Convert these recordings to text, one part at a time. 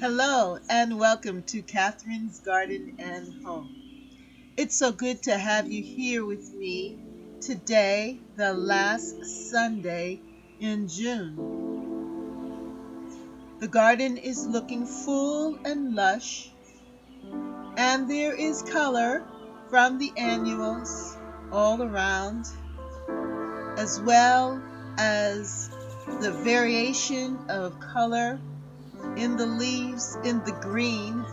Hello and welcome to Catherine's Garden and Home. It's so good to have you here with me today, the last Sunday in June. The garden is looking full and lush, and there is color from the annuals all around, as well as the variation of color in the leaves, in the green,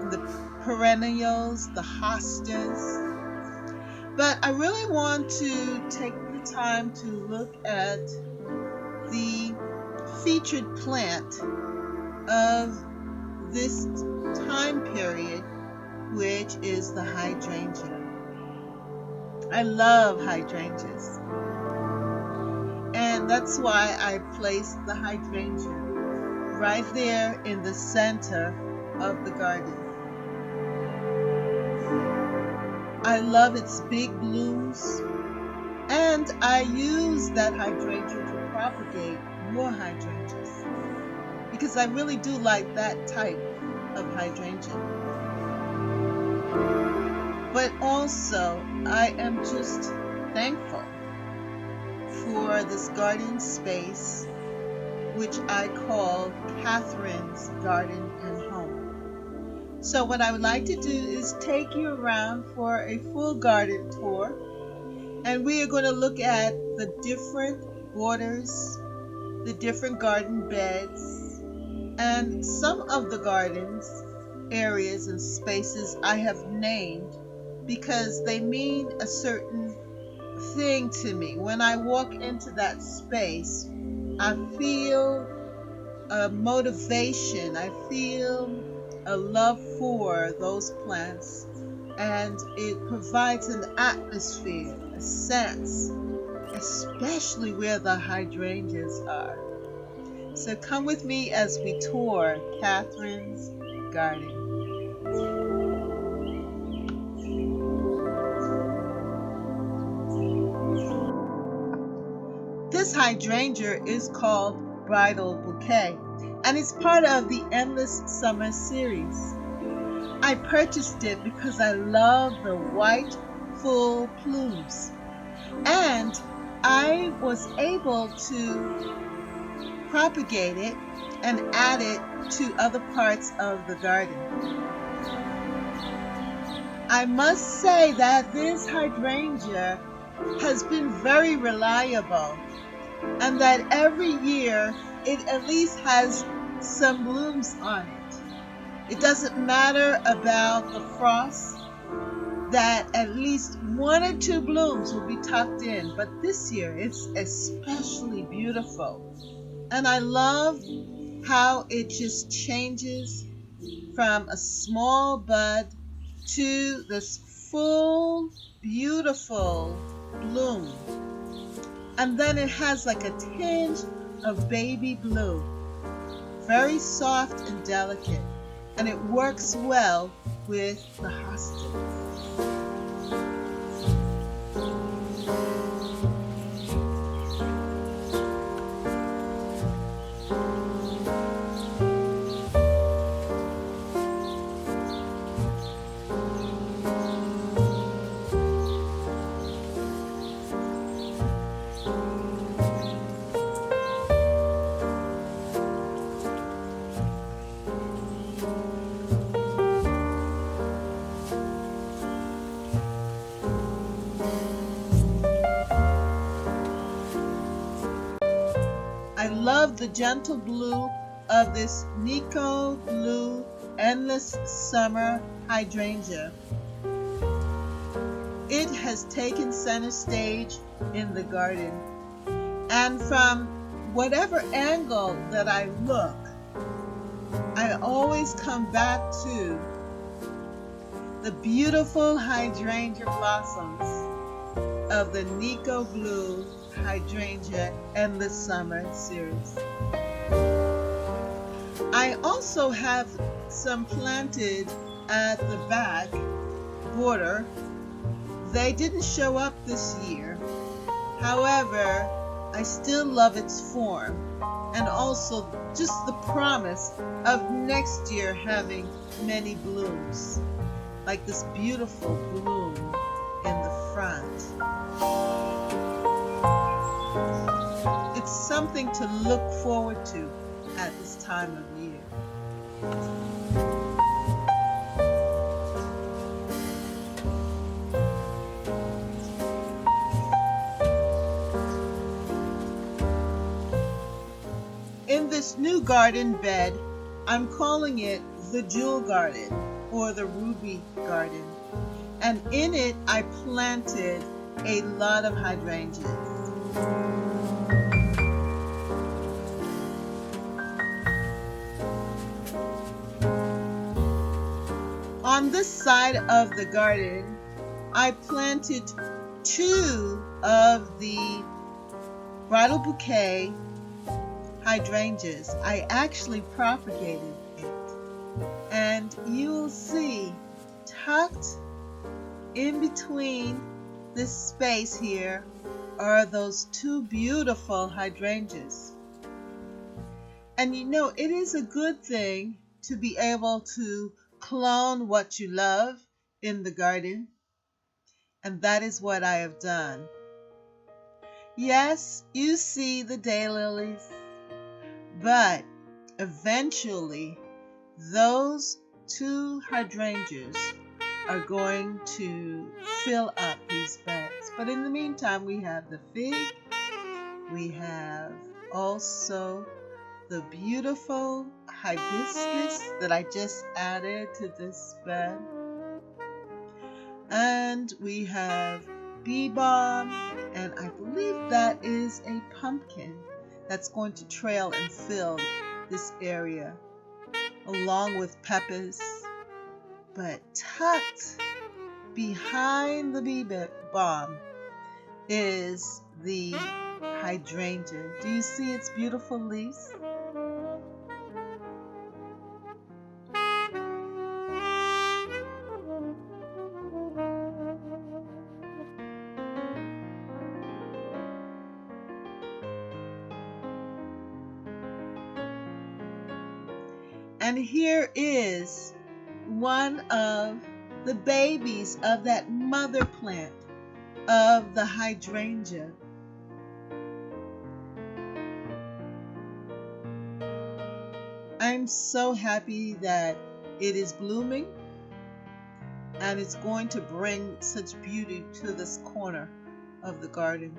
the perennials, the hostas. But I really want to take the time to look at the featured plant of this time period, which is the hydrangea. I love hydrangeas, and that's why I placed the hydrangea right there in the center of the garden. I love its big blooms, and I use that hydrangea to propagate more hydrangeas because I really do like that type of hydrangea. But also, I am just thankful for this garden space, which I call Catherine's Garden and Home. So what I would like to do is take you around for a full garden tour, and we are going to look at the different borders, the different garden beds, and some of the gardens, areas, and spaces I have named because they mean a certain thing to me. When I walk into that space, I feel a motivation, I feel a love for those plants, and it provides an atmosphere, a sense, especially where the hydrangeas are. So come with me as we tour Catherine's garden. This hydrangea is called Bridal Bouquet, and it's part of the Endless Summer series. I purchased it because I love the white, full plumes, and I was able to propagate it and add it to other parts of the garden. I must say that this hydrangea has been very reliable, and that every year it at least has some blooms on it. It doesn't matter about the frost. that at least one or two blooms will be tucked in, but this year it's especially beautiful. And I love how it just changes from a small bud to this full, beautiful bloom. And then it has like a tinge of baby blue, very soft and delicate, and it works well with the hostas. I love the gentle blue of this Niko Blue Endless Summer Hydrangea. It has taken center stage in the garden, and from whatever angle that I look, I always come back to the beautiful hydrangea blossoms of the Niko Blue Hydrangea Endless Summer series. I also have some planted at the back border. They didn't show up this year. However, I still love its form and also just the promise of next year having many blooms, like this beautiful bloom in the front. It's something to look forward to at this time of year. In this new garden bed, I'm calling it the Jewel Garden or the Ruby Garden. And in it, I planted a lot of hydrangeas. On this side of the garden, I planted two of the Bridal Bouquet hydrangeas. I actually propagated it, and you'll see tucked in between this space here are those two beautiful hydrangeas. And you know, it is a good thing to be able to clone what you love in the garden, and that is what I have done. Yes, you see the daylilies, but eventually those two hydrangeas are going to fill up these beds. But in the meantime, we have the fig, we have also the beautiful hibiscus that I just added to this bed, and we have bee balm, and I believe that is a pumpkin that's going to trail and fill this area, along with peppers. But tucked behind the bee balm is the hydrangea. Do you see its beautiful leaves? And here is one of the babies of that mother plant of the hydrangea. I'm so happy that it is blooming, and it's going to bring such beauty to this corner of the garden.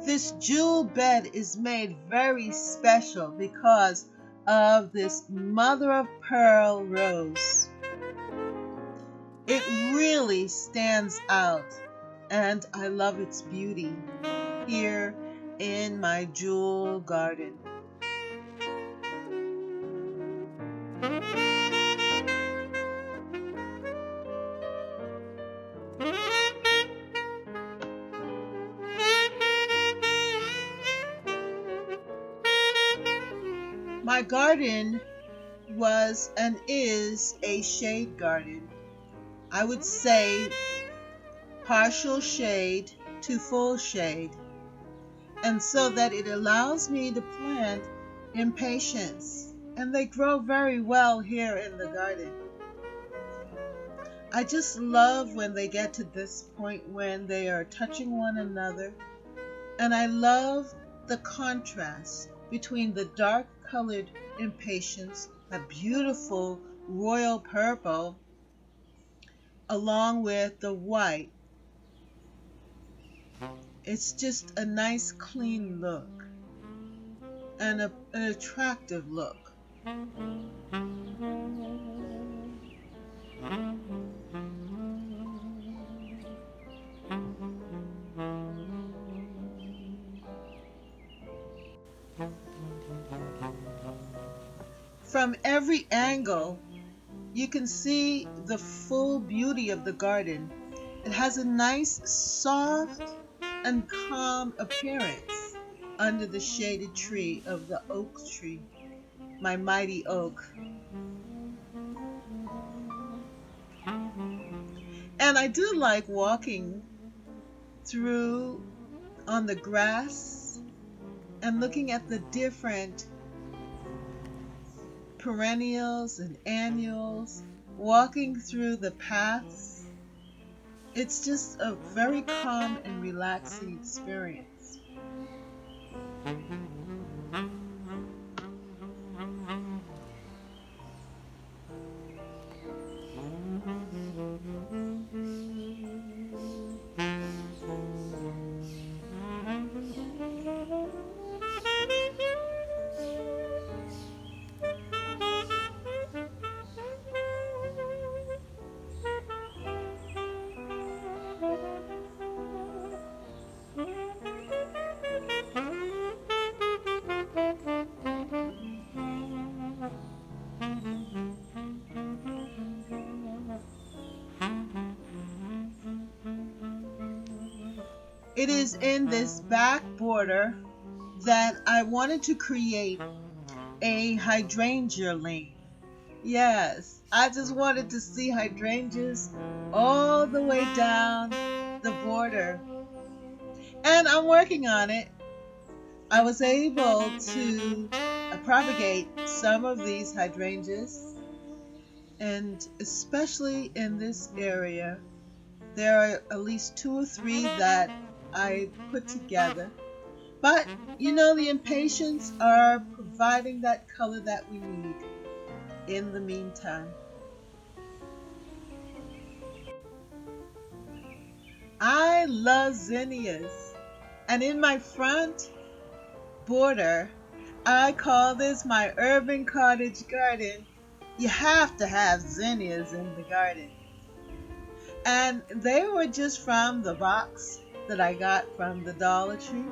This jewel bed is made very special because of this mother of pearl rose. It really stands out, and I love its beauty here in my jewel garden. My garden was and is a shade garden. I would say partial shade to full shade, and so that it allows me to plant impatiens, and they grow very well here in the garden. I just love when they get to this point when they are touching one another, and I love the contrast between the dark colored impatiens, a beautiful royal purple, along with the white. It's just a nice clean look and an attractive look. From every angle, you can see the full beauty of the garden. It has a nice, soft, and calm appearance under the shaded tree of the oak tree, my mighty oak. And I do like walking through on the grass and looking at the different perennials and annuals, walking through the paths. It's just a very calm and relaxing experience. It is in this back border that I wanted to create a hydrangea lane. Yes, I just wanted to see hydrangeas all the way down the border. And I'm working on it. I was able to propagate some of these hydrangeas, and especially in this area, there are at least two or three that I put together. But the impatiens are providing that color that we need in the meantime. I love zinnias. And in my front border, I call this my urban cottage garden. You have to have zinnias in the garden. And they were just from the box that I got from the Dollar Tree.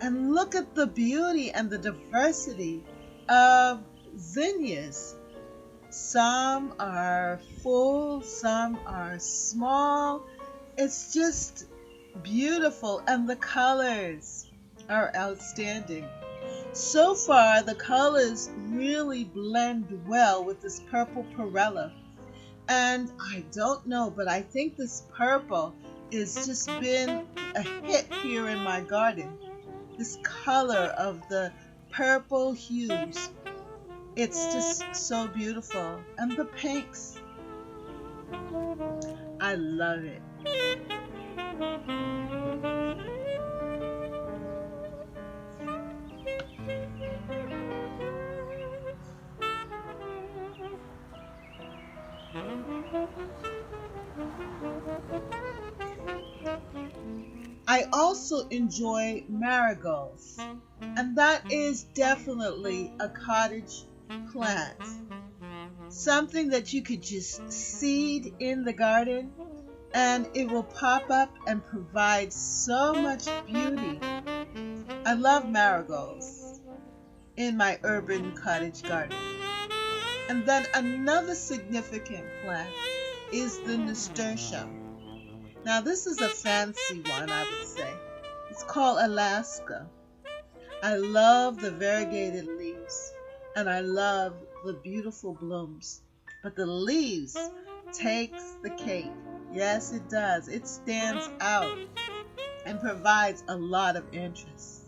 And look at the beauty and the diversity of zinnias. Some are full, some are small. It's just Beautiful, and the colors are outstanding. So far, the colors really blend well with this purple perella. And I don't know, but I think this purple has just been a hit here in my garden. This color of the purple hues. It's just so beautiful. And the pinks. I love it. I also enjoy marigolds, and that is definitely a cottage plant. Something that you could just seed in the garden and it will pop up and provide so much beauty. I love marigolds in my urban cottage garden. And then another significant plant is the nasturtium. Now, this is a fancy one, I would say. It's called Alaska. I love the variegated leaves and I love the beautiful blooms. But the leaves takes the cake. Yes, it does. It stands out and provides a lot of interest.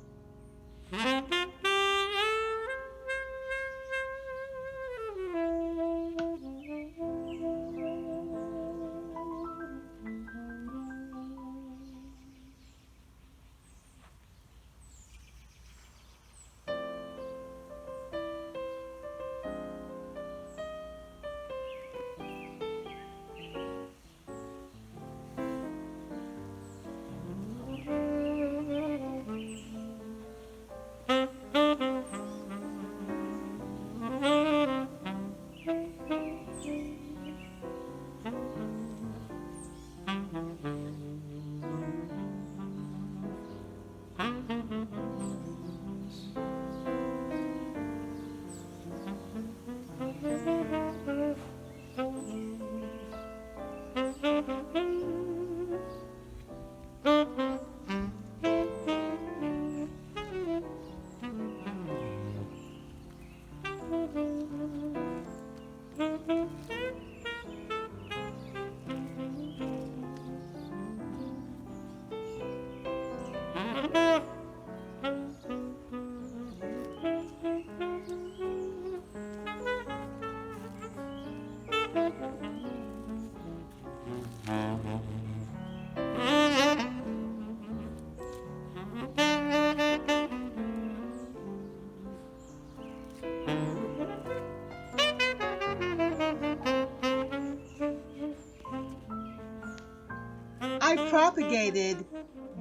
I propagated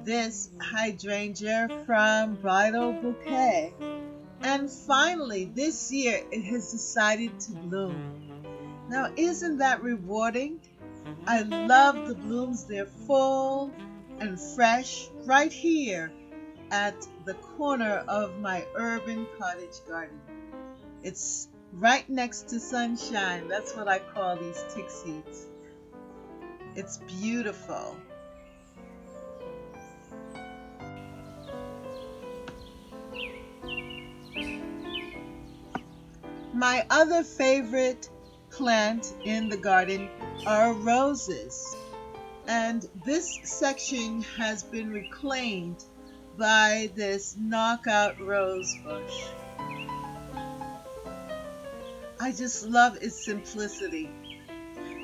this hydrangea from Bridal Bouquet, and finally this year it has decided to bloom. Now, isn't that rewarding? I love the blooms. They're full and fresh right here at the corner of my urban cottage garden. It's right next to sunshine. That's what I call these tick seeds. It's beautiful. My other favorite plant in the garden are roses. And this section has been reclaimed by this knockout rose bush. I just love its simplicity.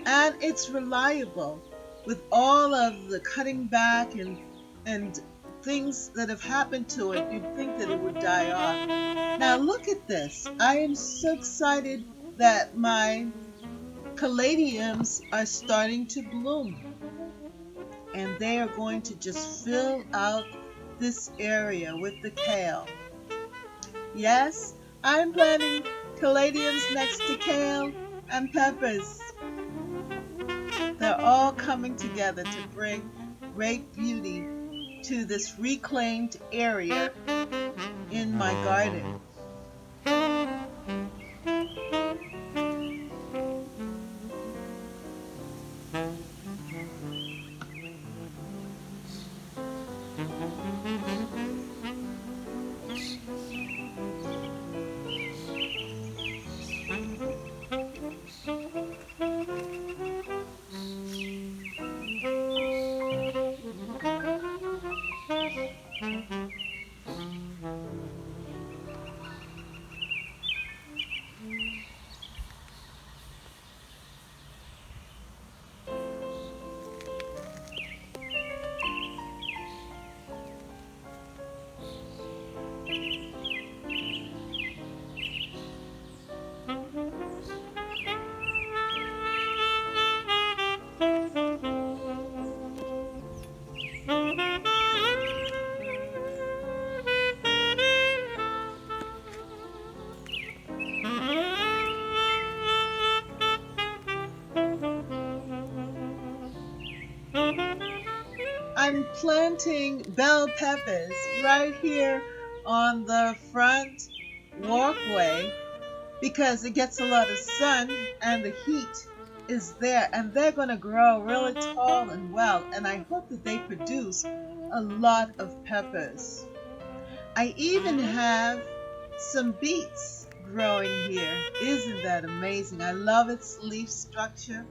And it's reliable with all of the cutting back and things that have happened to it. You'd think that it would die off. Now look at this. I am so excited that my caladiums are starting to bloom. And they are going to just fill out this area with the kale. Yes, I'm planting caladiums next to kale and peppers. They're all coming together to bring great beauty to this reclaimed area in my garden. I'm planting bell peppers right here on the front walkway because it gets a lot of sun and the heat is there, and they're going to grow really tall and well, and I hope that they produce a lot of peppers. I even have some beets growing here. Isn't that amazing? I love its leaf structure.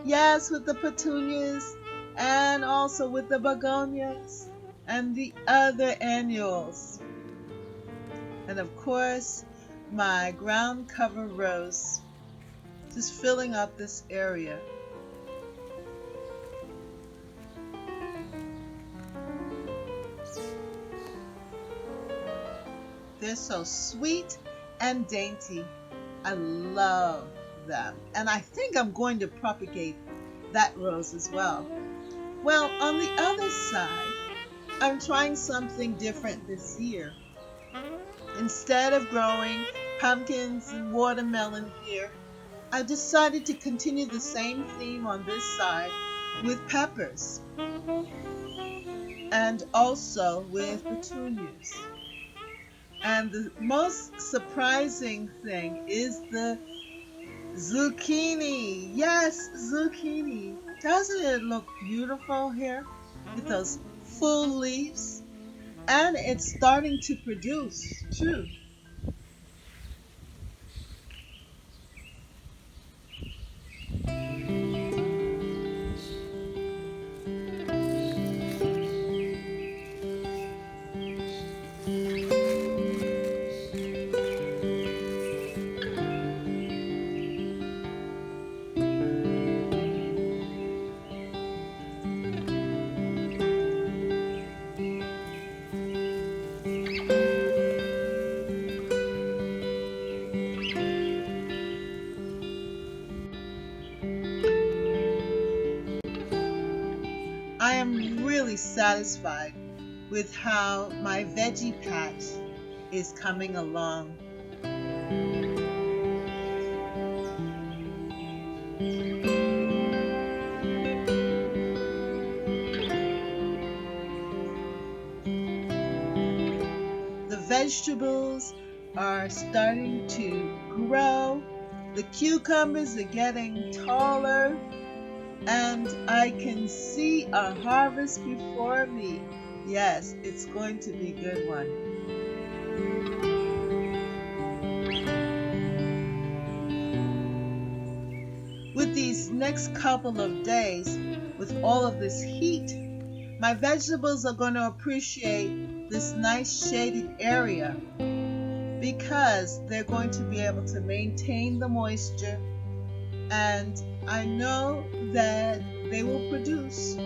Yes, with the petunias and also with the begonias and the other annuals. And of course, my ground cover rose, just filling up this area. They're so sweet and dainty. I love them. And I think I'm going to propagate that rose as well. Well, on the other side, I'm trying something different this year. Instead of growing pumpkins and watermelon here, I decided to continue the same theme on this side with peppers and also with petunias. And the most surprising thing is the zucchini. Yes, zucchini. Doesn't it look beautiful here with those full leaves? And it's starting to produce too. I am really satisfied with how my veggie patch is coming along. The vegetables are starting to grow. The cucumbers are getting taller, and I can see a harvest before me. Yes, it's going to be a good one. With these next couple of days, with all of this heat, my vegetables are going to appreciate this nice shaded area because they're going to be able to maintain the moisture, and I know that they will produce.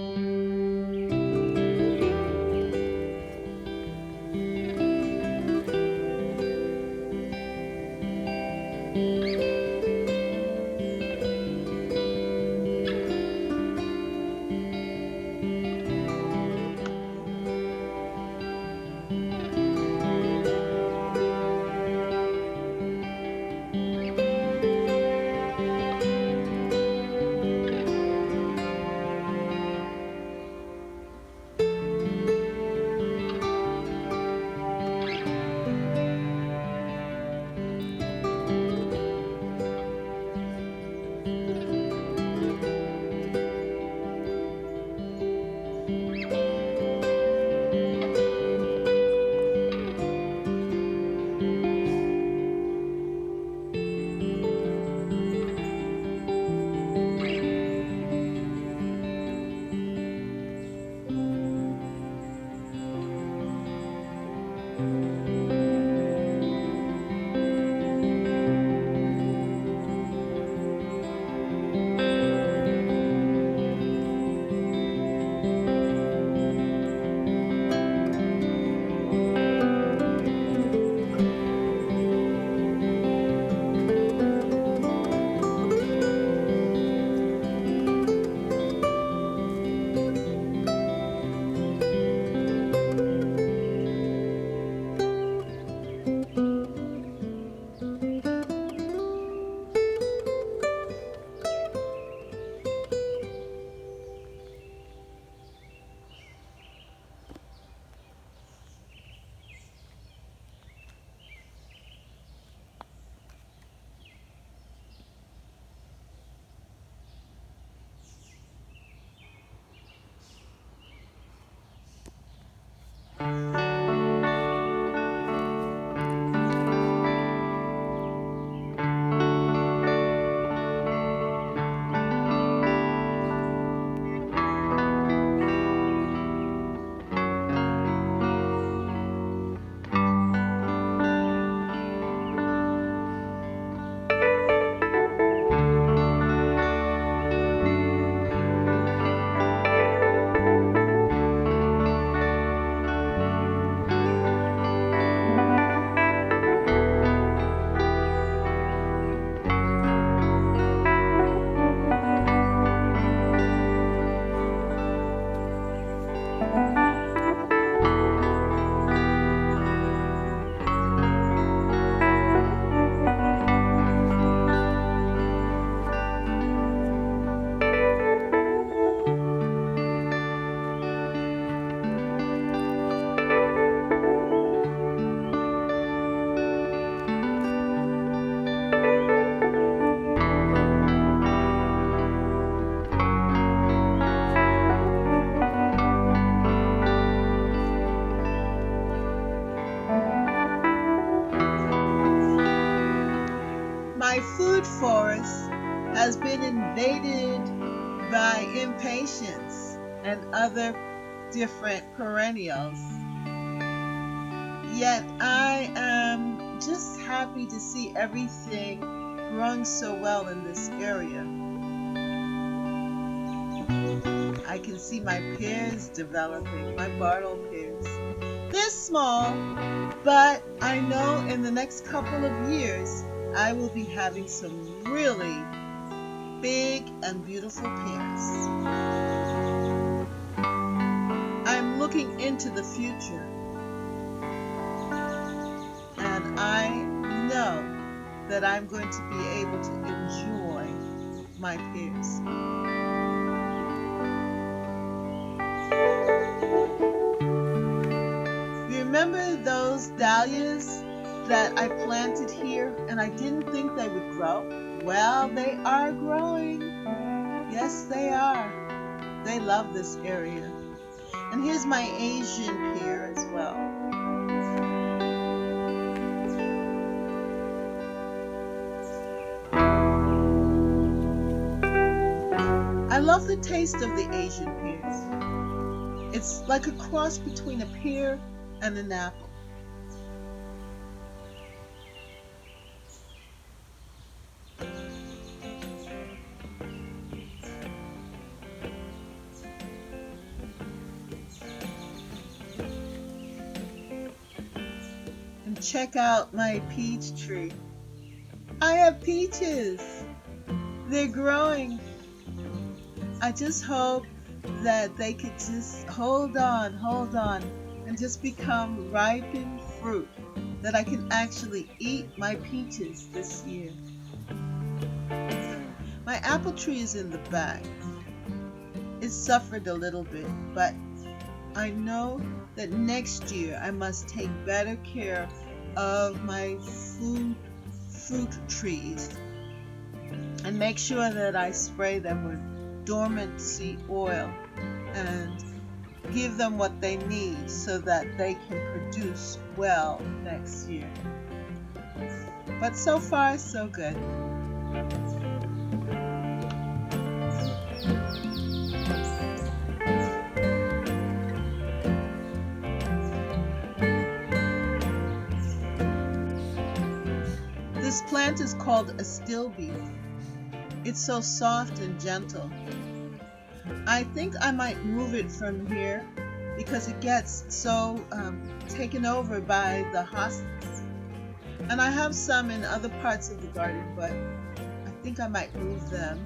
been invaded by impatiens and other different perennials. Yet I am just happy to see everything growing so well in this area. I can see my pears developing, my Bridal pears. They're small, but I know in the next couple of years I will be having some really big and beautiful pears. I'm looking into the future, and I know that I'm going to be able to enjoy my pears. Remember those dahlias that I planted here and I didn't think they would grow? Well, they are growing. Yes, they are. They love this area. And here's my Asian pear as well. I love the taste of the Asian pears. It's like a cross between a pear and an apple. And check out my peach tree. I have peaches. They're growing. I just hope that they could just hold on, and just become ripened fruit, that I can actually eat my peaches this year. My apple tree is in the back. It suffered a little bit, but I know that next year I must take better care of my fruit trees and make sure that I spray them with dormancy oil and give them what they need so that they can produce well next year. But so far, so good. This plant is called a stilbe. It's so soft and gentle. I think I might move it from here because it gets so taken over by the hostas. And I have some in other parts of the garden, but I think I might move them.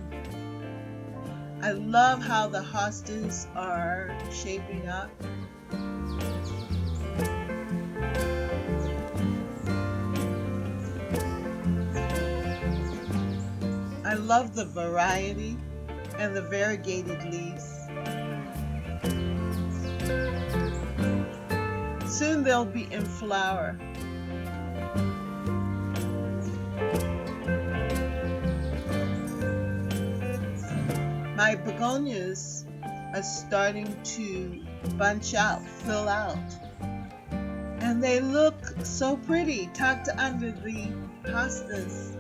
I love how the hostas are shaping up. I love the variety and the variegated leaves. Soon they'll be in flower. My begonias are starting to bunch out, fill out. And they look so pretty tucked under the hostas.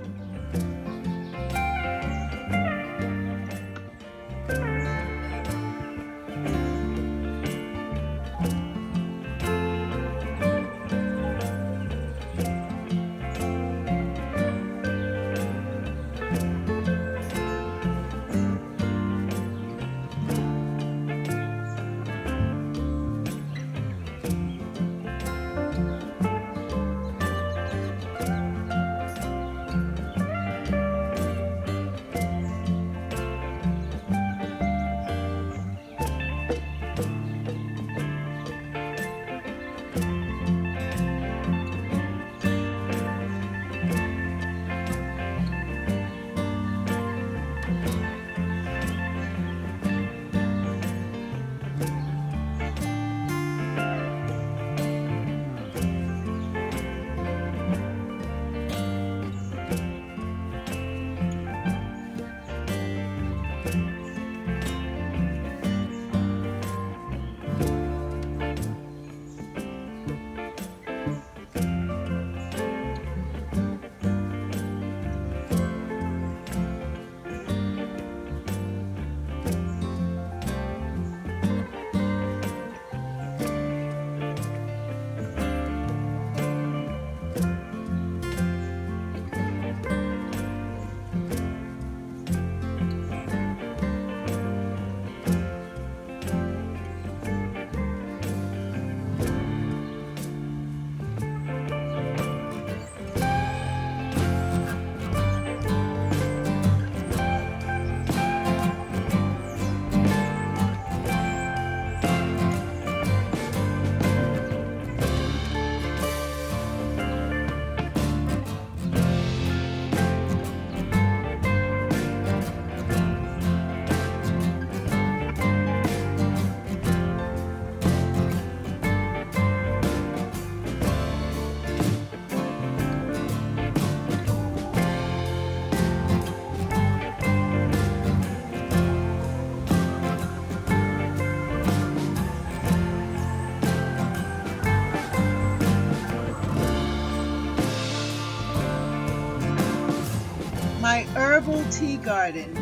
herbal tea garden.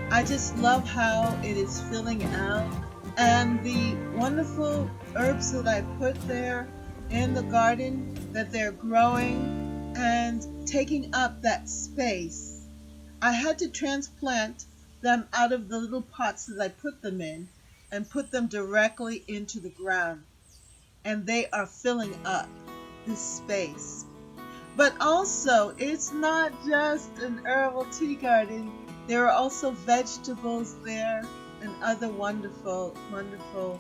I just love how it is filling out, and the wonderful herbs that I put there in the garden, that they're growing and taking up that space. I had to transplant them out of the little pots that I put them in and put them directly into the ground, and they are filling up this space. But also, it's not just an herbal tea garden. There are also vegetables there and other wonderful, wonderful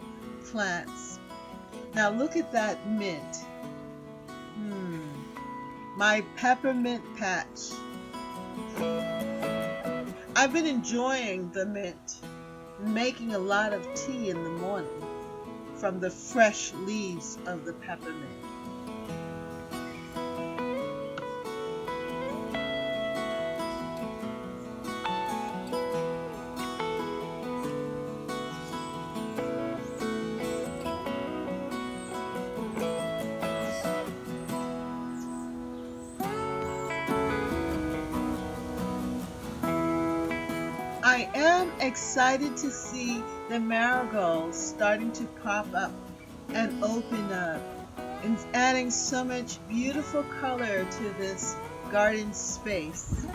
plants. Now look at that mint. My peppermint patch. I've been enjoying the mint, making a lot of tea in the morning from the fresh leaves of the peppermint. I am excited to see the marigolds starting to pop up and open up and adding so much beautiful color to this garden space.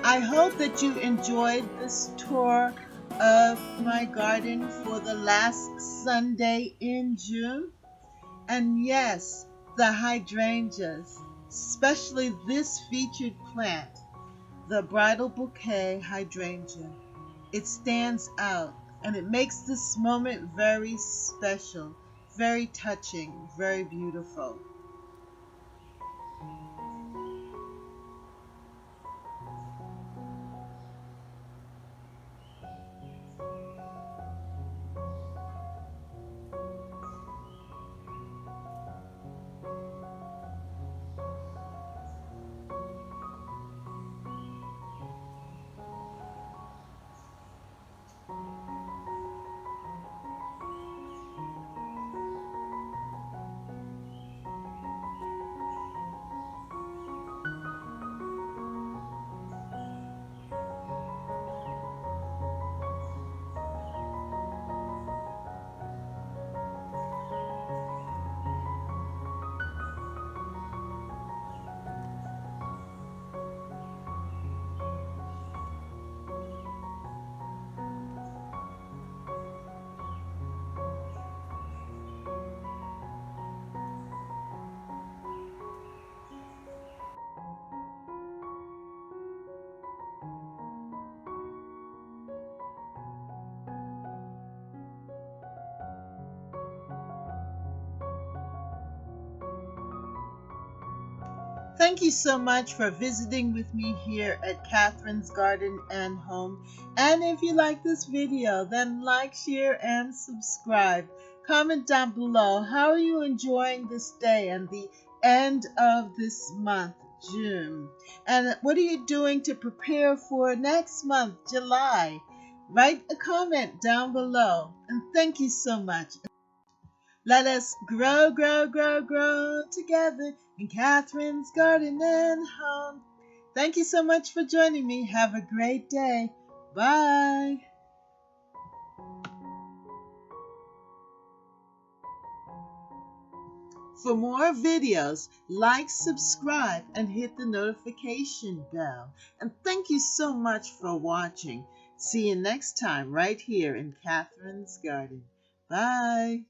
I hope that you enjoyed this tour of my garden for the last Sunday in June. And yes, the hydrangeas, especially this featured plant, the Bridal Bouquet hydrangea. It stands out and it makes this moment very special, very touching, very beautiful. Thank you so much for visiting with me here at Catherine's Garden and Home. And if you like this video, then like, share, and subscribe. Comment down below, how are you enjoying this day and the end of this month, June? And what are you doing to prepare for next month, July? Write a comment down below. And thank you so much. Let us grow, grow, grow, grow together in Catherine's Garden and Home. Thank you so much for joining me. Have a great day. Bye. For more videos, like, subscribe, and hit the notification bell. And thank you so much for watching. See you next time right here in Catherine's Garden. Bye.